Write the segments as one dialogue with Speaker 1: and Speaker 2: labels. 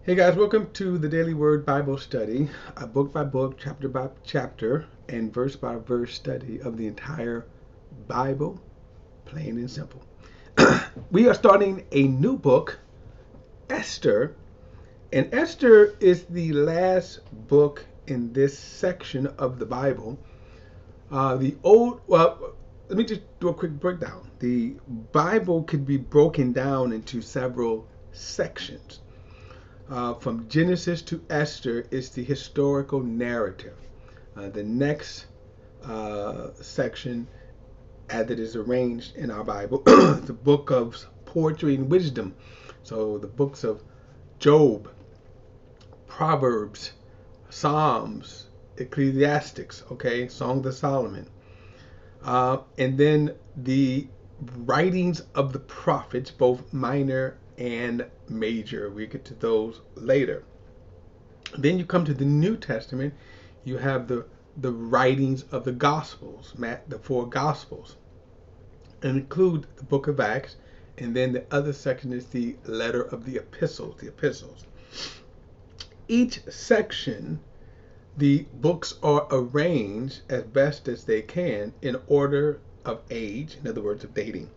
Speaker 1: Hey guys, welcome to the Daily Word Bible Study, a book by book, chapter by chapter, and verse by verse study of the entire Bible, plain and simple. We are starting a new book, Esther, and Esther is the last book in this section of the Bible. Let me just do a quick breakdown. The Bible could be broken down into several sections. From Genesis to Esther is the historical narrative. The next section, as it is arranged in our Bible, the book of poetry and wisdom. So the books of Job, Proverbs, Psalms, Ecclesiastics, okay, Song of Solomon. And then the writings of the prophets, both minor and major. We get to those later. Then you come to the New Testament. You have the writings of the Gospels, the four Gospels, and include the book of Acts. And then the other section is the letter of the epistles. Each section, the books are arranged as best as they can in order of age, in other words, of dating.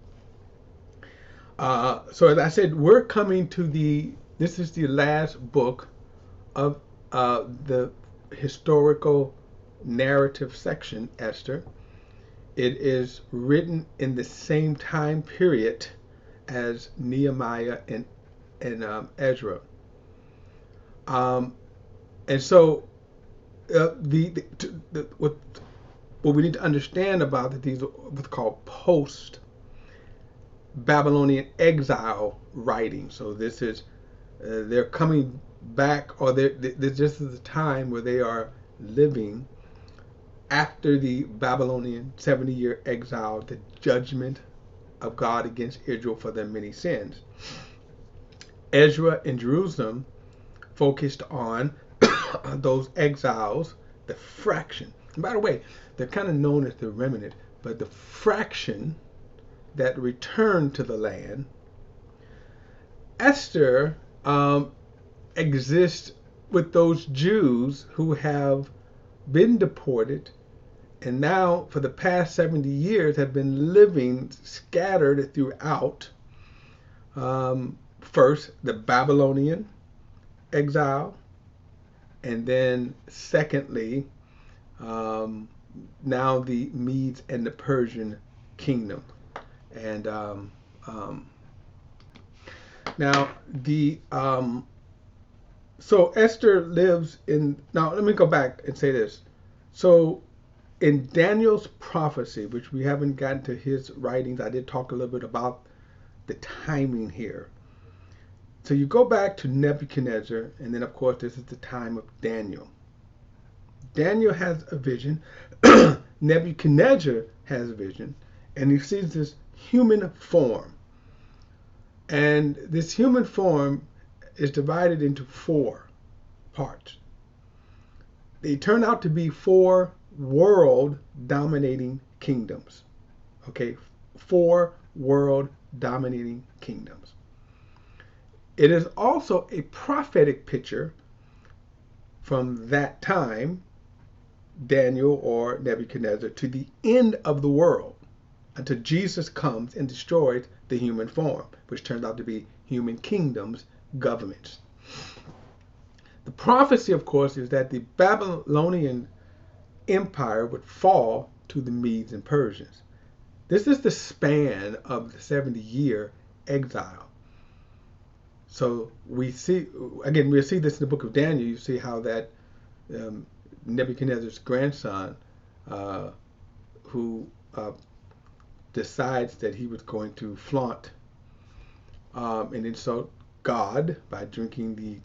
Speaker 1: So as I said, we're coming to this is the last book of the historical narrative section, Esther. It is written in the same time period as Nehemiah and Ezra. And so what we need to understand about that these are what's called post Babylonian exile writing. So this is they're coming back, or this is the time where they are living after the Babylonian 70-year exile, the judgment of God against Israel for their many sins. Ezra in Jerusalem focused on those exiles, the fraction. And by the way, they're kind of known as the remnant, but the fraction that returned to the land. Esther exists with those Jews who have been deported and now for the past 70 years have been living scattered throughout first the Babylonian exile, and then secondly now the Medes and the Persian kingdom. And now so Esther lives in. Now let me go back and say this. So in Daniel's prophecy, which we haven't gotten to his writings, I did talk a little bit about the timing here. So you go back to Nebuchadnezzar, and then of course this is the time of Daniel. Daniel has a vision. Nebuchadnezzar has a vision, and he sees this human form. And this human form is divided into four parts. They turn out to be four world dominating kingdoms. Okay, four world dominating kingdoms. It is also a prophetic picture from that time, Daniel or Nebuchadnezzar, to the end of the world, until Jesus comes and destroys the human form, which turns out to be human kingdoms, governments. The prophecy, of course, is that the Babylonian empire would fall to the Medes and Persians. This is the span of the 70-year exile. So we see, again, we'll see this in the book of Daniel. You see how that Nebuchadnezzar's grandson, who decides that he was going to flaunt and insult God by drinking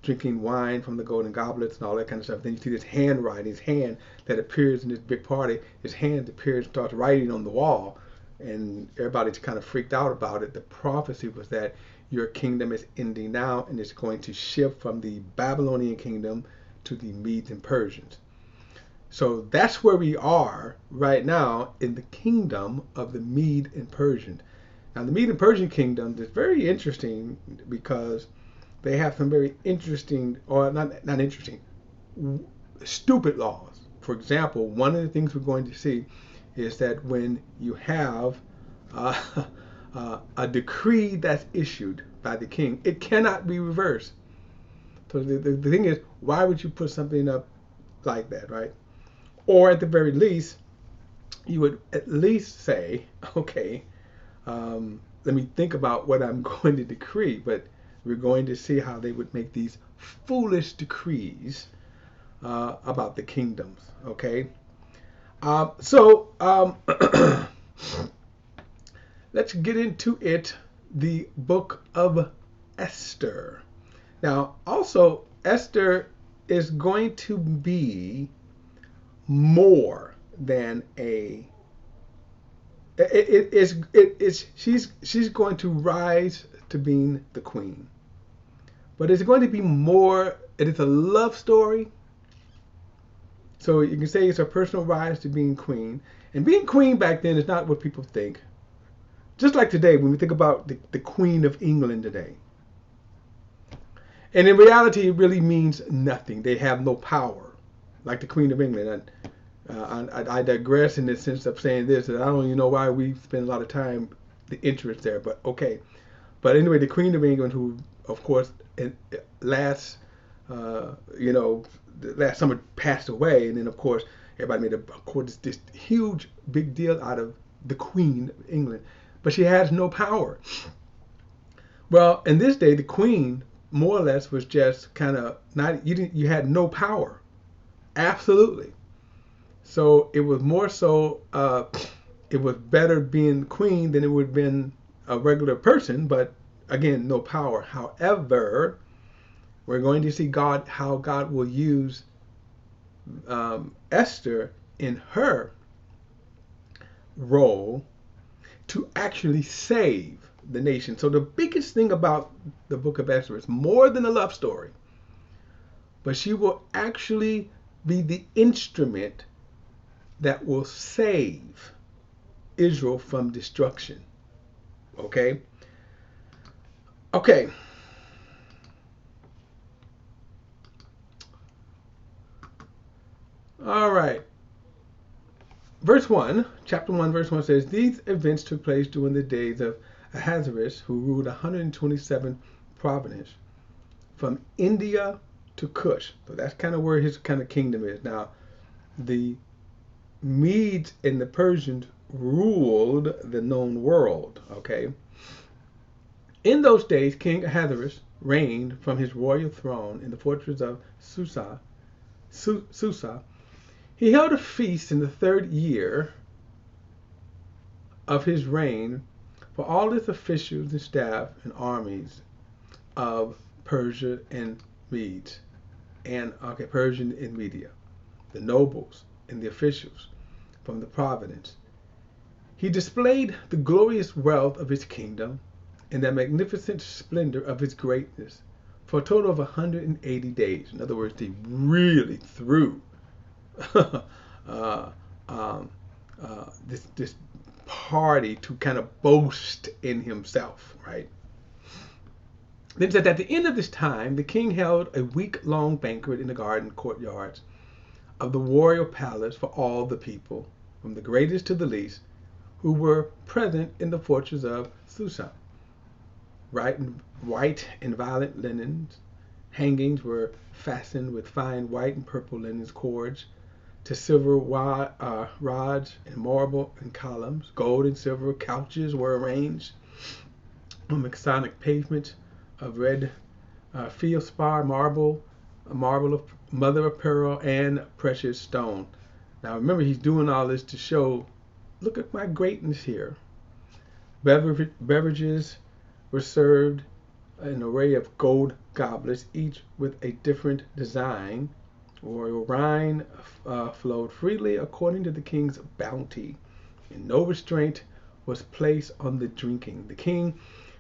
Speaker 1: drinking wine from the golden goblets and all that kind of stuff. Then you see this handwriting, his hand that appears in this big party. His hand appears and starts writing on the wall, and everybody's kind of freaked out about it. The prophecy was that your kingdom is ending now, and it's going to shift from the Babylonian kingdom to the Medes and Persians. So that's where we are right now, in the kingdom of the Mede and Persian. Now the Mede and Persian kingdom is very interesting because they have some very interesting, or not interesting, stupid laws. For example, one of the things we're going to see is that when you have uh, a decree that's issued by the king, it cannot be reversed. So the thing is, why would you put something up like that, right? Or at the very least, you would at least say, okay, let me think about what I'm going to decree. But we're going to see how they would make these foolish decrees about the kingdoms, okay? So let's get into it, the book of Esther. Now, also, Esther is going to be more than she's going to rise to being the queen. But it's going to be more, it is a love story. So you can say it's a personal rise to being queen. And being queen back then is not what people think. Just like today, when we think about the Queen of England today. And in reality, it really means nothing. They have no power, like the Queen of England. I digress in the sense of saying this, that I don't even know why we spend a lot of time, the interest there, but okay. But anyway, the Queen of England, who, of course, last summer passed away, and then, of course, everybody made this huge, big deal out of the Queen of England. But she has no power. Well, in this day, the Queen, more or less, was just kind of not, you had no power. Absolutely. So it was more so, it was better being queen than it would have been a regular person, but again, no power. However, we're going to see how God will use Esther in her role to actually save the nation. So the biggest thing about the book of Esther is more than a love story, but she will actually be the instrument that will save Israel from destruction. Okay? Okay. All right. Verse 1, chapter 1, verse 1 says, these events took place during the days of Ahasuerus, who ruled 127 provinces, from India to Cush. So that's kind of where his kind of kingdom is. Now, the Medes and the Persians ruled the known world, okay? In those days, King Ahasuerus reigned from his royal throne in the fortress of Susa. He held a feast in the 3rd year of his reign for all his officials and staff and armies of Persia and Medes, Persian and Media, the nobles and the officials from the province. He displayed the glorious wealth of his kingdom and the magnificent splendor of his greatness for a total of 180 days. In other words, they really threw this party to kind of boast in himself, right? Then it said, at the end of this time, the king held a week-long banquet in the garden courtyards of the royal palace for all the people, from the greatest to the least, who were present in the fortress of Susa. White and violet linens hangings were fastened with fine white and purple linen cords to silver rods and marble and columns. Gold and silver couches were arranged on Masonic pavements of red feldspar marble, a marble of mother of pearl, and precious stone. Now remember, he's doing all this to show, look at my greatness here. Beverages were served in an array of gold goblets, each with a different design. Royal wine flowed freely according to the king's bounty, and no restraint was placed on the drinking. The king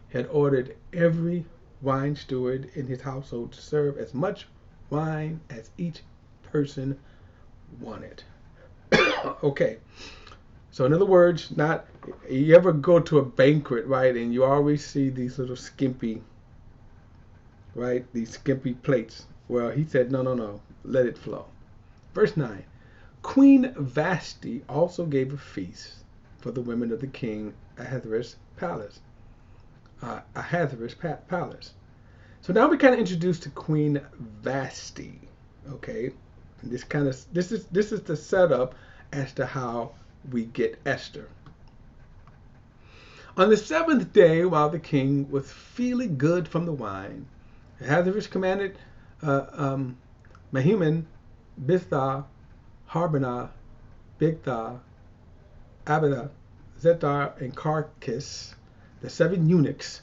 Speaker 1: had ordered every wine steward in his household to serve as much wine as each person wanted. Okay, so in other words, not you ever go to a banquet, right, and you always see these little skimpy right? These skimpy plates. Well, he said, no, no, no, let it flow. Verse 9. Queen Vashti also gave a feast for the women of the king Ahasuerus' palace. Palace. So now we kind of introduced to Queen Vashti, okay? And this is the setup as to how we get Esther. On the seventh day, while the king was feeling good from the wine, Ahasuerus commanded Mehuman, Biztha, Harbonah, Bigtha, Abida, Zetar, and Carcass, the 7 eunuchs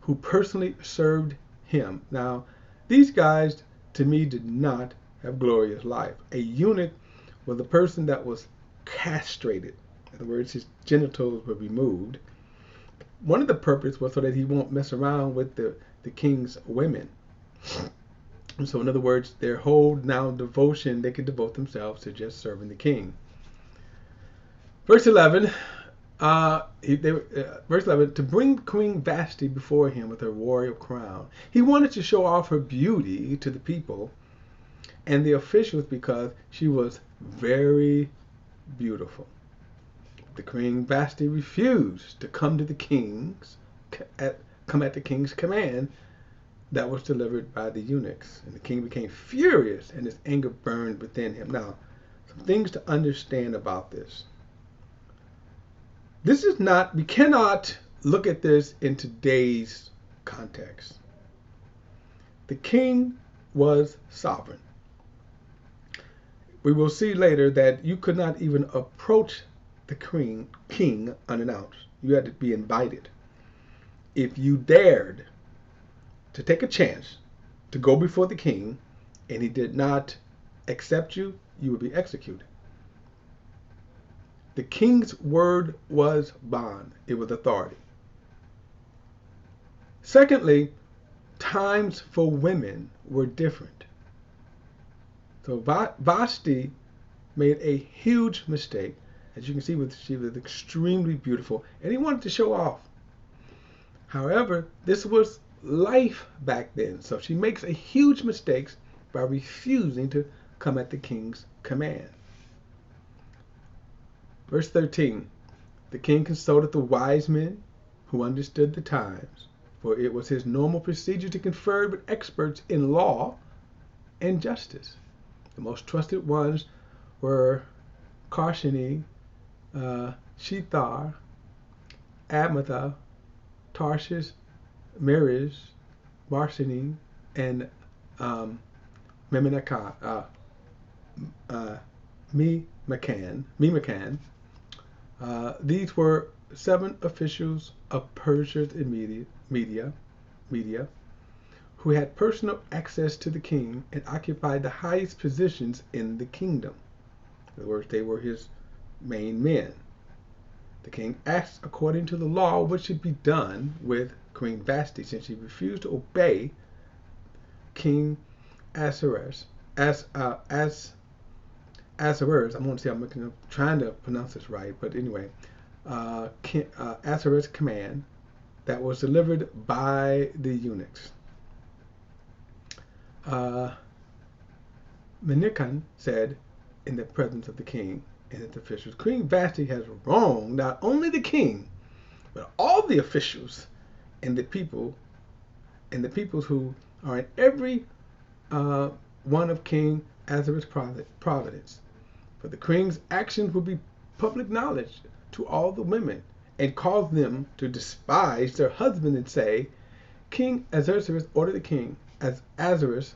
Speaker 1: who personally served him. Now, these guys, to me, did not have glorious life. A eunuch was a person that was castrated. In other words, his genitals were removed. One of the purposes was so that he won't mess around with the king's women. So in other words, their whole now devotion, they could devote themselves to just serving the king. Verse 11, verse 11, to bring Queen Vashti before him with her royal crown. He wanted to show off her beauty to the people and the officials because she was very beautiful. The Queen Vashti refused to come to the king's at the king's command that was delivered by the eunuchs. And the king became furious and his anger burned within him. Now, some things to understand about this. This is not, we cannot look at this in today's context. The king was sovereign. We will see later that you could not even approach the king unannounced. You had to be invited. If you dared to take a chance to go before the king and he did not accept you, you would be executed. The king's word was bond. It was authority. Secondly, times for women were different. So Vashti made a huge mistake. As you can see, she was extremely beautiful, and he wanted to show off. However, this was life back then. So she makes a huge mistake by refusing to come at the king's command. Verse 13, the king consulted the wise men who understood the times, for it was his normal procedure to confer with experts in law and justice. The most trusted ones were Karshini, Shethar, Admatha, Tarshish, Meres, Barsini, and Memucan. These were 7 officials of Persia and Media who had personal access to the king and occupied the highest positions in the kingdom. In other words, they were his main men. The king asked, according to the law, what should be done with Queen Vashti, since she refused to obey King Ahasuerus. Ahasuerus, I'm going to say I'm trying to pronounce this right, but anyway, Ahasuerus' command that was delivered by the eunuchs. Menucan said in the presence of the king and his officials, Queen Vashti has wronged not only the king, but all the officials and the peoples who are in every one of King Ahasuerus' providence. For the king's actions will be public knowledge to all the women, and cause them to despise their husband and say, King Ahasuerus ordered the king, as Ahasuerus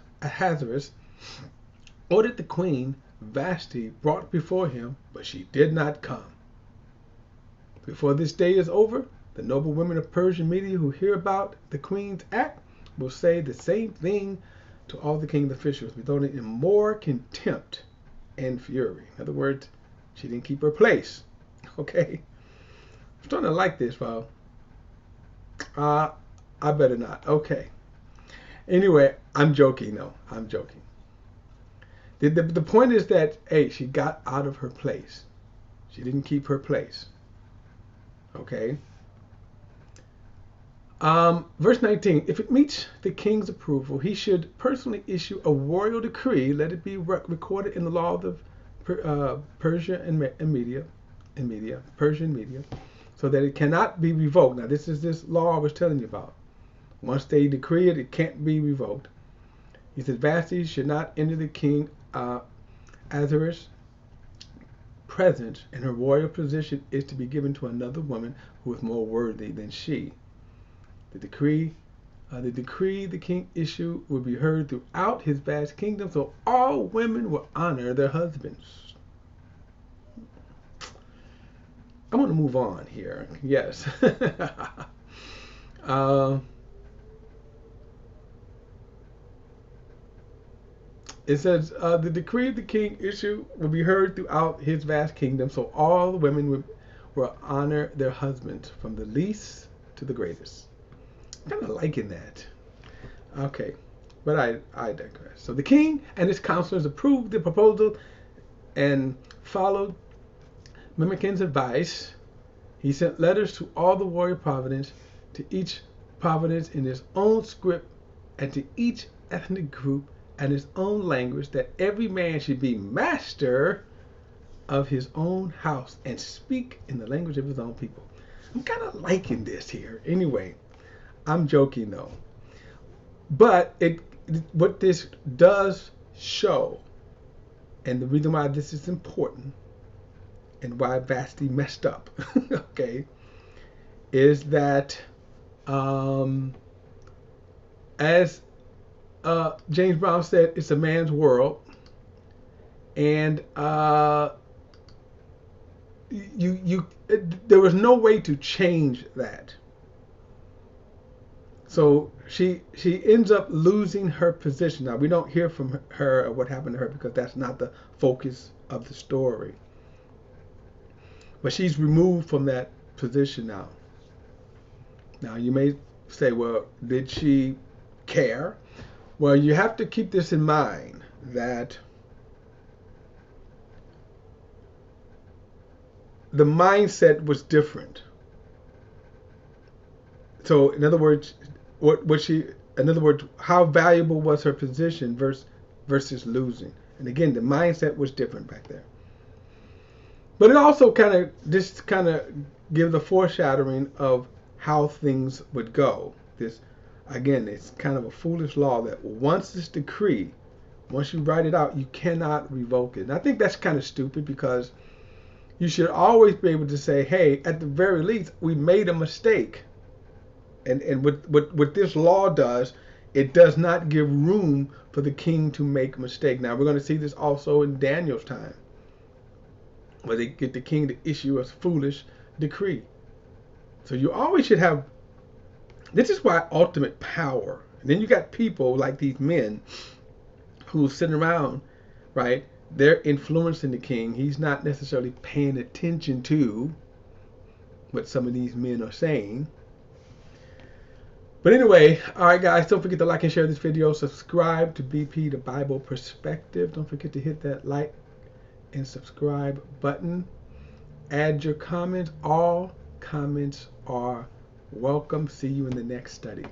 Speaker 1: ordered the queen Vashti brought before him, but she did not come. Before this day is over, the noble women of Persia and Media who hear about the queen's act will say the same thing to all the king's officials, resulting in more contempt and fury. In other words, she didn't keep her place. Okay? I'm starting to like this, Val. I better not. Okay. Anyway, I'm joking, though. I'm joking. The point is that, hey, she got out of her place. She didn't keep her place. Okay? Verse 19, if it meets the king's approval, he should personally issue a royal decree. Let it be recorded in the law of the Persia and Media, Persian Media, so that it cannot be revoked. Now, this is this law I was telling you about. Once they decree it, it can't be revoked. He said, Vashti should not enter the king Ahasuerus' presence, and her royal position is to be given to another woman who is more worthy than she. The decree the king issued will be heard throughout his vast kingdom, so all women will honor their husbands. I'm going to move on here. Yes. It says, the decree the king issued will be heard throughout his vast kingdom, so all the women will honor their husbands, from the least to the greatest. I'm kind of liking that. Okay, but I digress. So the king and his counselors approved the proposal and followed Memucan's advice. He sent letters to all the warrior provinces, to each province in his own script, and to each ethnic group and his own language, that every man should be master of his own house and speak in the language of his own people. I'm kind of liking this here. Anyway, I'm joking though. But what this does show, and the reason why this is important, and why Vashti messed up, okay, is that as James Brown said, it's a man's world, and there was no way to change that. So she ends up losing her position. Now, we don't hear from her or what happened to her, because that's not the focus of the story. But she's removed from that position now. Now, you may say, well, did she care? Well, you have to keep this in mind, that the mindset was different. So, in other words, how valuable was her position versus losing? And again, the mindset was different back there. But it also kind of gives a foreshadowing of how things would go. Again, it's kind of a foolish law that once it's decreed, once you write it out, you cannot revoke it. And I think that's kind of stupid, because you should always be able to say, hey, at the very least, we made a mistake. And what this law does, it does not give room for the king to make a mistake. Now, we're going to see this also in Daniel's time, where they get the king to issue a foolish decree. So you always should have, this is why ultimate power. And then you got people like these men who sitting around, right? They're influencing the king. He's not necessarily paying attention to what some of these men are saying. But anyway, all right, guys, don't forget to like and share this video. Subscribe to BP, the Bible Perspective. Don't forget to hit that like and subscribe button. Add your comments. All comments are welcome. See you in the next study.